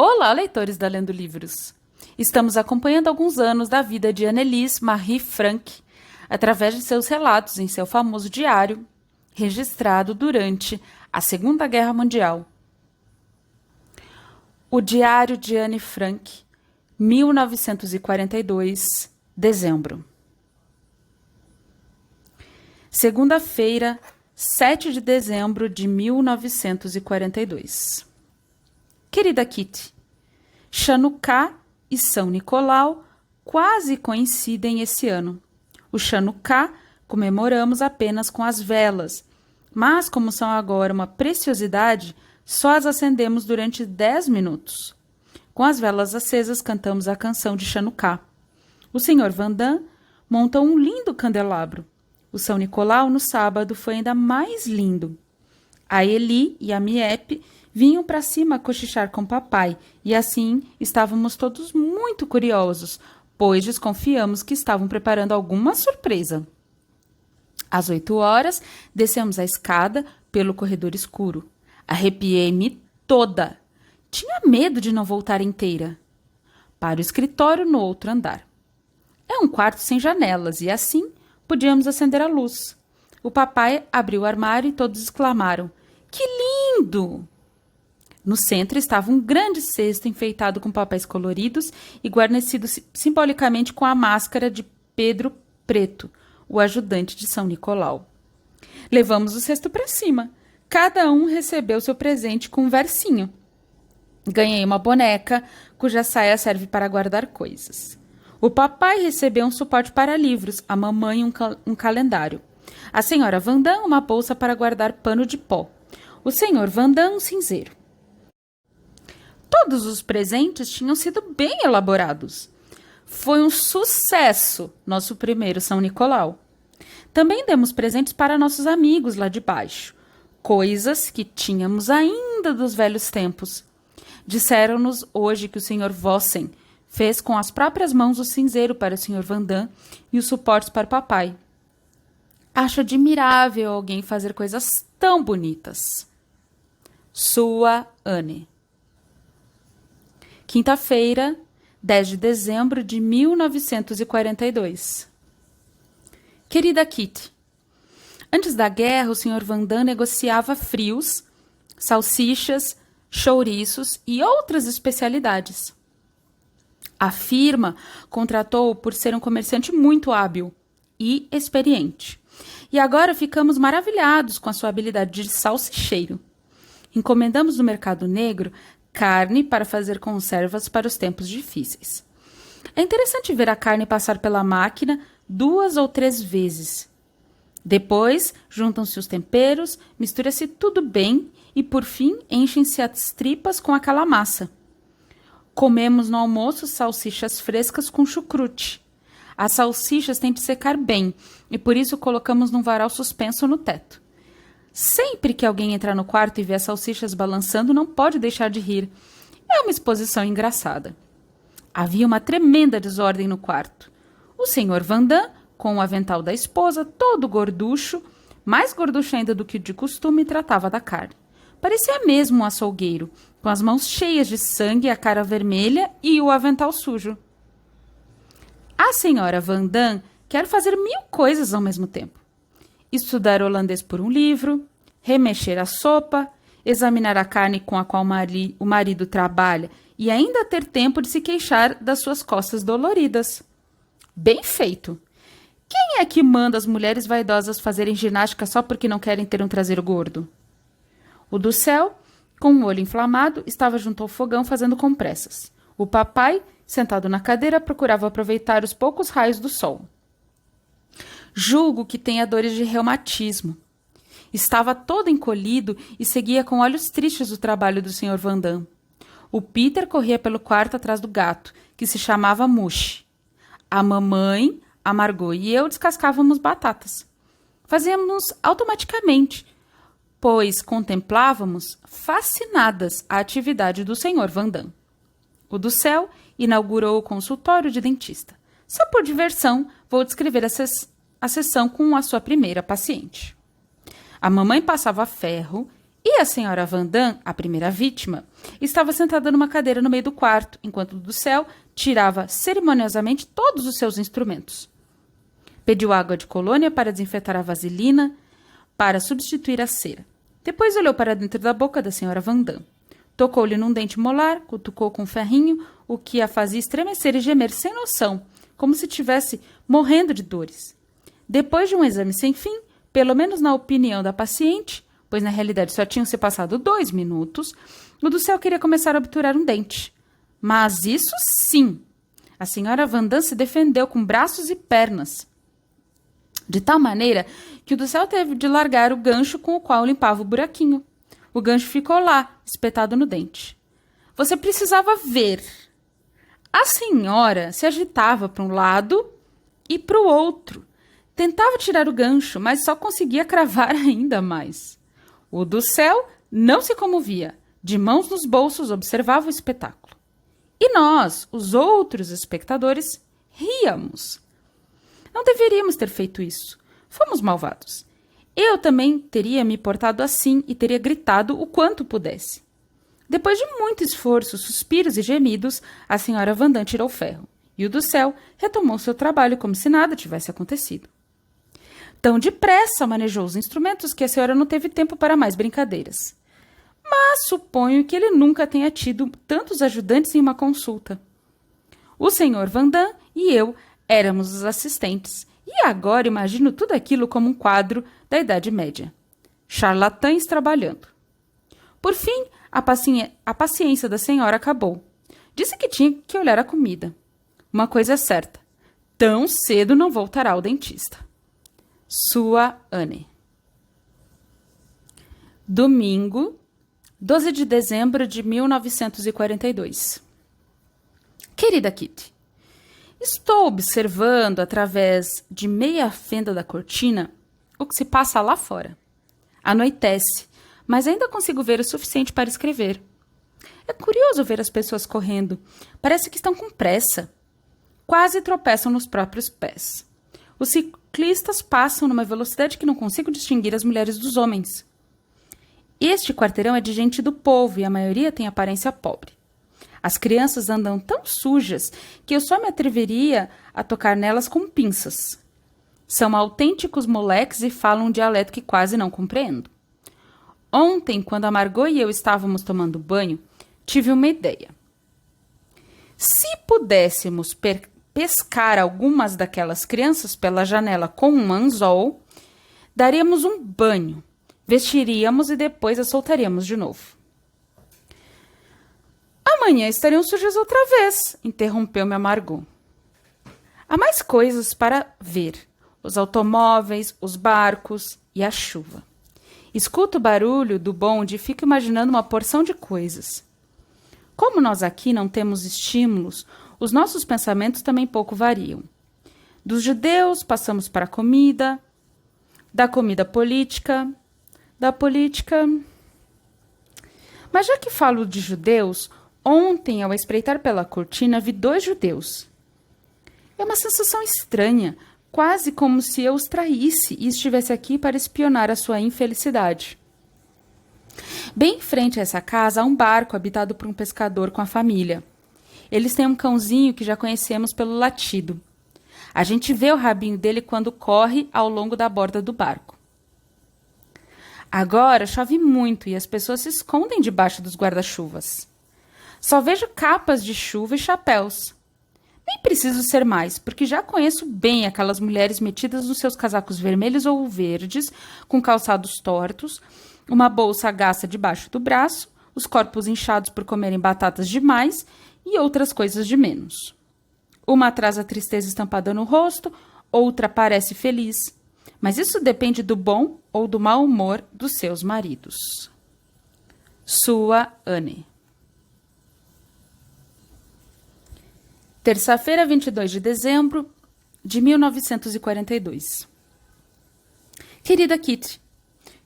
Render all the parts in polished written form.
Olá, leitores da Lendo Livros! Estamos acompanhando alguns anos da vida de Annelise Marie Frank através de seus relatos em seu famoso diário, registrado durante a Segunda Guerra Mundial. O Diário de Anne Frank, 1942, dezembro. Segunda-feira, 7 de dezembro de 1942. Querida Kitty, Chanukah e São Nicolau quase coincidem esse ano. O Chanukah comemoramos apenas com as velas, mas como são agora uma preciosidade, só as acendemos durante 10 minutos. Com as velas acesas, cantamos a canção de Chanukah. O Sr. Vandam monta um lindo candelabro. O São Nicolau, no sábado, foi ainda mais lindo. A Eli e a Miep vinham para cima cochichar com papai, e assim estávamos todos muito curiosos, pois desconfiamos que estavam preparando alguma surpresa. Às 8 horas, descemos a escada pelo corredor escuro. Arrepiei-me toda. Tinha medo de não voltar inteira. Para o escritório no outro andar. É um quarto sem janelas, e assim podíamos acender a luz. O papai abriu o armário e todos exclamaram: "Que lindo!" No centro estava um grande cesto enfeitado com papéis coloridos e guarnecido simbolicamente com a máscara de Pedro Preto, o ajudante de São Nicolau. Levamos o cesto para cima. Cada um recebeu seu presente com um versinho. Ganhei uma boneca, cuja saia serve para guardar coisas. O papai recebeu um suporte para livros, a mamãe um calendário. A senhora Vandam uma bolsa para guardar pano de pó. O senhor Vandam um cinzeiro. Todos os presentes tinham sido bem elaborados. Foi um sucesso nosso primeiro São Nicolau. Também demos presentes para nossos amigos lá de baixo. Coisas que tínhamos ainda dos velhos tempos. Disseram-nos hoje que o Sr. Vossen fez com as próprias mãos o cinzeiro para o Sr. Vandam e os suportes para o papai. Acho admirável alguém fazer coisas tão bonitas. Sua Anne. Quinta-feira, 10 de dezembro de 1942. Querida Kitty, antes da guerra, o Sr. Vandam negociava frios, salsichas, chouriços e outras especialidades. A firma contratou-o por ser um comerciante muito hábil e experiente. E agora ficamos maravilhados com a sua habilidade de salsicheiro. Encomendamos no mercado negro carne para fazer conservas para os tempos difíceis. É interessante ver a carne passar pela máquina 2 ou 3 vezes. Depois, juntam-se os temperos, mistura-se tudo bem e, por fim, enchem-se as tripas com aquela massa. Comemos no almoço salsichas frescas com chucrute. As salsichas têm de secar bem e, por isso, colocamos num varal suspenso no teto. Sempre que alguém entrar no quarto e ver as salsichas balançando, não pode deixar de rir. É uma exposição engraçada. Havia uma tremenda desordem no quarto. O Sr. Vandam, com o avental da esposa, todo gorducho, mais gorducho ainda do que de costume, tratava da carne. Parecia mesmo um açougueiro, com as mãos cheias de sangue, a cara vermelha e o avental sujo. A senhora Vandam quer fazer 1000 coisas ao mesmo tempo. Estudar holandês por um livro, remexer a sopa, examinar a carne com a qual o marido trabalha e ainda ter tempo de se queixar das suas costas doloridas. Bem feito! Quem é que manda as mulheres vaidosas fazerem ginástica só porque não querem ter um traseiro gordo? O do céu, com o olho inflamado, estava junto ao fogão fazendo compressas. O papai, sentado na cadeira, procurava aproveitar os poucos raios do sol. Julgo que tenha dores de reumatismo. Estava todo encolhido e seguia com olhos tristes o trabalho do Sr. Vandam. O Peter corria pelo quarto atrás do gato, que se chamava Mushi. A mamãe, a Margot e eu descascávamos batatas. Fazíamos automaticamente, pois contemplávamos fascinadas a atividade do Sr. Vandam. O do céu inaugurou o consultório de dentista. Só por diversão, vou descrever a sessão com a sua primeira paciente. A mamãe passava ferro E a senhora Vandam, a primeira vítima, estava sentada numa cadeira no meio do quarto, enquanto do céu tirava cerimoniosamente todos os seus instrumentos. Pediu água de colônia para desinfetar a vaselina, para substituir a cera. Depois olhou para dentro da boca da senhora Vandam. Tocou-lhe num dente molar, cutucou com um ferrinho, o que a fazia estremecer e gemer sem noção, como se estivesse morrendo de dores. Depois de um exame sem fim, pelo menos na opinião da paciente, pois na realidade só tinham se passado 2 minutos, o do céu queria começar a obturar um dente. Mas isso sim! A senhora Vandam se defendeu com braços e pernas, de tal maneira que o do céu teve de largar o gancho com o qual limpava o buraquinho. O gancho ficou lá, espetado no dente. Você precisava ver. A senhora se agitava para um lado e para o outro. Tentava tirar o gancho, mas só conseguia cravar ainda mais. O do céu não se comovia. De mãos nos bolsos, observava o espetáculo. E nós, os outros espectadores, ríamos. Não deveríamos ter feito isso. Fomos malvados. Eu também teria me portado assim e teria gritado o quanto pudesse. Depois de muito esforço, suspiros e gemidos, a senhora Vandam tirou o ferro. E o do céu retomou seu trabalho como se nada tivesse acontecido. Tão depressa manejou os instrumentos que a senhora não teve tempo para mais brincadeiras. Mas suponho que ele nunca tenha tido tantos ajudantes em uma consulta. O senhor Vandam e eu éramos os assistentes, e agora imagino tudo aquilo como um quadro da Idade Média. Charlatães trabalhando. Por fim, a paciência da senhora acabou. Disse que tinha que olhar a comida. Uma coisa é certa, tão cedo não voltará ao dentista. Sua Anne. Domingo, 12 de dezembro de 1942. Querida Kitty, estou observando através de meia fenda da cortina o que se passa lá fora. Anoitece, mas ainda consigo ver o suficiente para escrever. É curioso ver as pessoas correndo. Parece que estão com pressa. Quase tropeçam nos próprios pés. Os ciclistas passam numa velocidade que não consigo distinguir as mulheres dos homens. Este quarteirão é de gente do povo e a maioria tem aparência pobre. As crianças andam tão sujas que eu só me atreveria a tocar nelas com pinças. São autênticos moleques e falam um dialeto que quase não compreendo. Ontem, quando a Margot e eu estávamos tomando banho, tive uma ideia. Se pudéssemos pescar algumas daquelas crianças pela janela com um anzol, daríamos um banho, vestiríamos e depois as soltaríamos de novo. Amanhã estariam sujas outra vez, interrompeu-me a Margot. Há mais coisas para ver. Os automóveis, os barcos e a chuva. Escuto o barulho do bonde e fico imaginando uma porção de coisas. Como nós aqui não temos estímulos, os nossos pensamentos também pouco variam. Dos judeus passamos para a comida, da comida política, da política... Mas já que falo de judeus, ontem, ao espreitar pela cortina, vi 2 judeus. É uma sensação estranha, quase como se eu os traísse e estivesse aqui para espionar a sua infelicidade. Bem em frente a essa casa há um barco habitado por um pescador com a família. Eles têm um cãozinho que já conhecemos pelo latido. A gente vê o rabinho dele quando corre ao longo da borda do barco. Agora chove muito e as pessoas se escondem debaixo dos guarda-chuvas. Só vejo capas de chuva e chapéus. Nem preciso ser mais, porque já conheço bem aquelas mulheres metidas nos seus casacos vermelhos ou verdes, com calçados tortos, uma bolsa gasta debaixo do braço, os corpos inchados por comerem batatas demais e outras coisas de menos. Uma traz a tristeza estampada no rosto, outra parece feliz. Mas isso depende do bom ou do mau humor dos seus maridos. Sua Anne. Terça-feira, 22 de dezembro de 1942. Querida Kitty,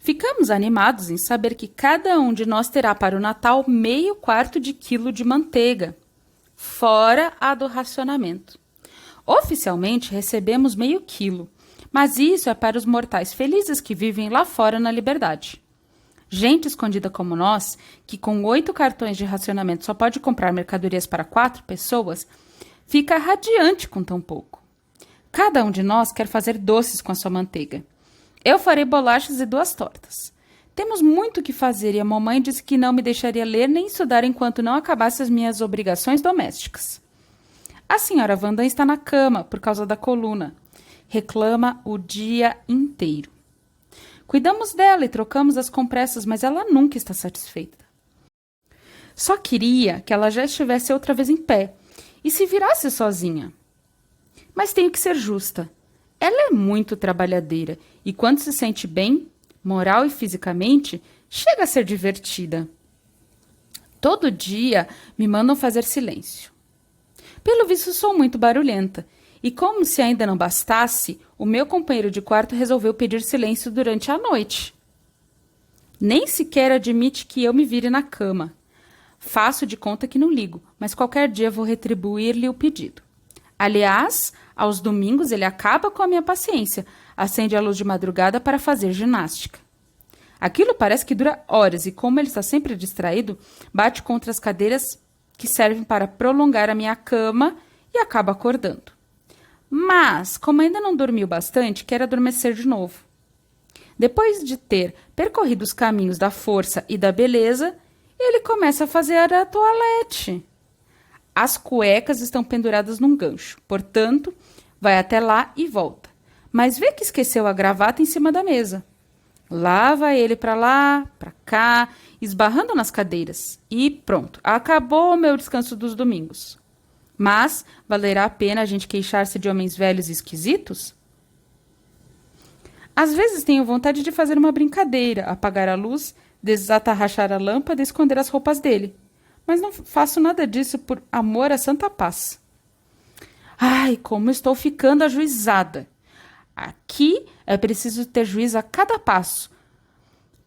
ficamos animados em saber que cada um de nós terá para o Natal meio quarto de quilo de manteiga, fora a do racionamento. Oficialmente recebemos meio quilo, mas isso é para os mortais felizes que vivem lá fora na liberdade. Gente escondida como nós, que com 8 cartões de racionamento só pode comprar mercadorias para 4 pessoas, fica radiante com tão pouco. Cada um de nós quer fazer doces com a sua manteiga. Eu farei bolachas e 2 tortas. Temos muito o que fazer e a mamãe disse que não me deixaria ler nem estudar enquanto não acabasse as minhas obrigações domésticas. A senhora Vandam está na cama por causa da coluna. Reclama o dia inteiro. Cuidamos dela e trocamos as compressas, mas ela nunca está satisfeita. Só queria que ela já estivesse outra vez em pé e se virasse sozinha. Mas tenho que ser justa. Ela é muito trabalhadeira e quando se sente bem, moral e fisicamente, chega a ser divertida. Todo dia me mandam fazer silêncio. Pelo visto, sou muito barulhenta. E como se ainda não bastasse, o meu companheiro de quarto resolveu pedir silêncio durante a noite. Nem sequer admite que eu me vire na cama. Faço de conta que não ligo, mas qualquer dia vou retribuir-lhe o pedido. Aliás, aos domingos ele acaba com a minha paciência, acende a luz de madrugada para fazer ginástica. Aquilo parece que dura horas e, como ele está sempre distraído, bate contra as cadeiras que servem para prolongar a minha cama e acaba acordando. Mas, como ainda não dormiu bastante, quer adormecer de novo. Depois de ter percorrido os caminhos da força e da beleza, ele começa a fazer a toalete. As cuecas estão penduradas num gancho, portanto, vai até lá e volta. Mas vê que esqueceu a gravata em cima da mesa. Lá vai ele para lá, para cá, esbarrando nas cadeiras. E pronto, acabou o meu descanso dos domingos. Mas valerá a pena a gente queixar-se de homens velhos e esquisitos? Às vezes tenho vontade de fazer uma brincadeira, apagar a luz, desatarrachar a lâmpada e esconder as roupas dele. Mas não faço nada disso por amor à santa paz. Ai, como estou ficando ajuizada! Aqui é preciso ter juízo a cada passo,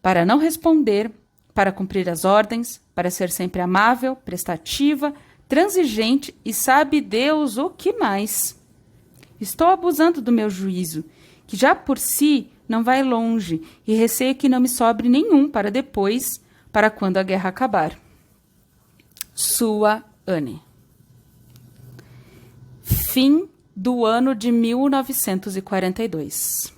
para não responder, para cumprir as ordens, para ser sempre amável, prestativa, transigente e sabe Deus o que mais. Estou abusando do meu juízo, que já por si não vai longe, e receio que não me sobre nenhum para depois, para quando a guerra acabar. Sua Anne. Fim do ano de 1942.